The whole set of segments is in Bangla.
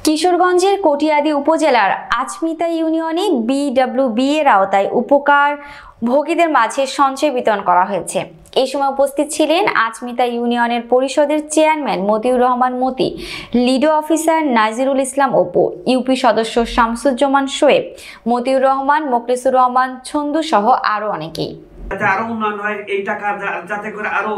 কিশোরগঞ্জের কটিয়াদী উপজেলার আচমিতা ইউনিয়নে বিডব্লিউবি এর আওতায় উপকার ভোগীদের মাঝে সঞ্চয় বিতরণ করা হয়েছে। এই সময় উপস্থিত ছিলেন আচমিতা ইউনিয়নের পরিষদের চেয়ারম্যান মতিউর রহমান মতি, লিডো অফিসার নাজিরুল ইসলাম অপু, ইউপি সদস্য শামসুজ্জামান শোয়েব, মতিউর রহমান, মোখলেসুর রহমান ছন্দু সহ আরো অনেকেই। যাতে আরো উন্নয়ন হয়, এই টাকা যাতে করে আরো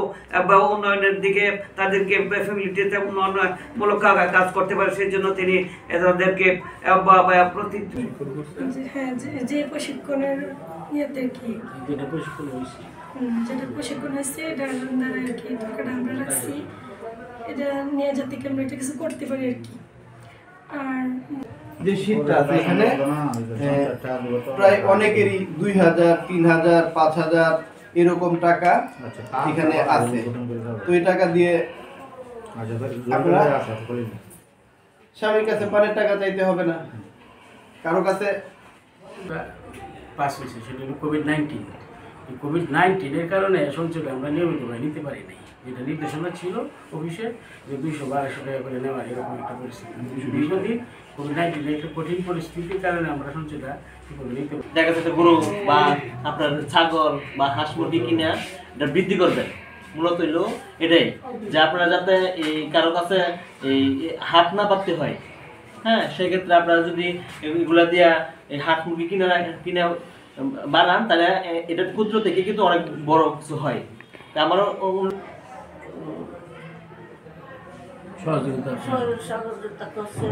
উন্নয়নের দিকে তাদেরকে ফ্যামিলিটিতে উন্নয়নমূলক কাজ করতে পারে, সেই জন্য তিনি তাদেরকে যে প্রশিক্ষণের ইয়েতে কি যেটা প্রশিক্ষণ হয়েছে এটার দ্বারা আর কি টাকাটা আমরা রাখছি, এটা নিয়ে যাতে আমরা এটা কিছু করতে পারি আর কি। আর যে শীটটা আছে এখানে প্রায় অনেকেরই 2000, 3000, 5000 এরকম টাকা এখানে আছে। তো এই টাকা দিয়ে আপনারা স্বামীর কাছে পানের টাকা চাইতে হবে না, কারো কাছে পাস হয়েছে। সেটা হলো কোভিড-19। এই কোভিড-19 কারণে সঞ্চয়টা আমরা নিয়মিতভাবে নিতে পারি নাই, যেটা নির্দেশনা ছিল অফিসে যে 200-1200 টাকা করে নেওয়ার এরকম একটা পরিস্থিতি। দীর্ঘদিন কোভিড-19 একটা কঠিন পরিস্থিতির কারণে আমরা সঞ্চয়টা নিতে পারি। দেখা যাচ্ছে গরু বা আপনার ছাগল বা হাঁস মুরগি কিনে এটা বৃদ্ধি করবেন। মূলত হইল এটাই যে আপনারা যাতে এই কারো কাছে এই হাত না পাততে হয়। হ্যাঁ, সেক্ষেত্রে আপনারা যদি এগুলা দিয়া এই হাঁস মুরগি কিনে বানান, তাহলে এটা ক্ষুদ্র থেকে কিন্তু অনেক বড় কিছু হয়। তা আমারও সহযোগিতা করছে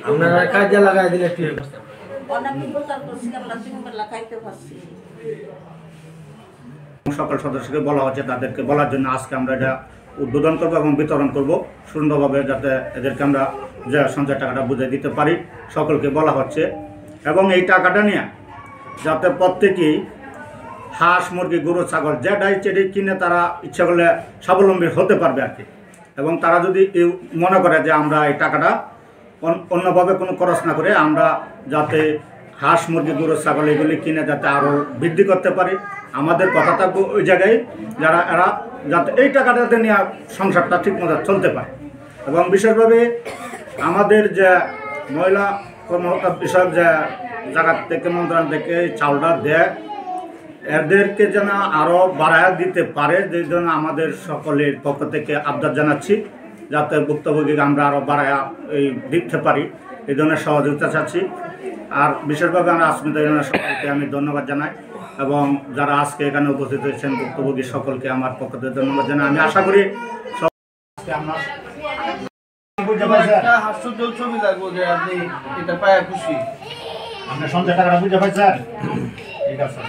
আপনারা কাজে লাগাই দিলে অনেক উপকার করছি, আমরা 3 বেলা খাইতে পারছি। সকল সদস্যকে বলা হচ্ছে তাদেরকে বলার জন্য আজকে আমরা এটা উদ্বোধন করবো এবং বিতরণ করব সুন্দরভাবে, যাতে এদেরকে আমরা যে সঞ্চয় টাকাটা বুঝে দিতে পারি সকলকে বলা হচ্ছে। এবং এই টাকাটা নিয়ে যাতে প্রত্যেকেই হাঁস মুরগি গরু ছাগল যেটাই চেটি কিনে তারা ইচ্ছা করলে স্বাবলম্বী হতে পারবে আর কি। এবং তারা যদি মনে করে যে আমরা এই টাকাটা অন্যভাবে কোনো খরচ না করে আমরা যাতে হাঁস মুরগি গরু ছাগল এগুলি কিনে যাতে আরও বৃদ্ধি করতে পারি, আমাদের কথা থাকবে ওই জায়গায় যারা এরা যাতে এই টাকাটাতে নিয়ে সংসারটা ঠিকমতো চলতে পারে। এবং বিশেষভাবে আমাদের যে মহিলা কর্মকর্তা বিষয়ক যে জায়গা থেকে মন্ত্রণালয় থেকে চাউলটা দেয়, এদেরকে যেন আরও বাড়ায় দিতে পারে, যে জন্য আমাদের সকলের পক্ষ থেকে আবদার জানাচ্ছি যাতে ভুক্তভোগীকে আমরা আরও বাড়ায় দিতে পারি, এই ধরনের সহযোগিতা চাচ্ছি। আর বিশেষভাবে আমরা আচমিতা ইউনিয়নের সকলকে আমি ধন্যবাদ জানাই এবং যারা আজকে এখানে উপস্থিত হয়েছেন ভুক্তভোগী সকলকে আমার পক্ষ থেকে ধন্যবাদ জানাই। আমি আশা করি হাস্যজ্জ্বল ছবি লাগবো যে আপনি এটা পায়া খুশি, আপনার সঞ্চয় টাকাটা বুঝে পাইছেন। ঠিক আছে।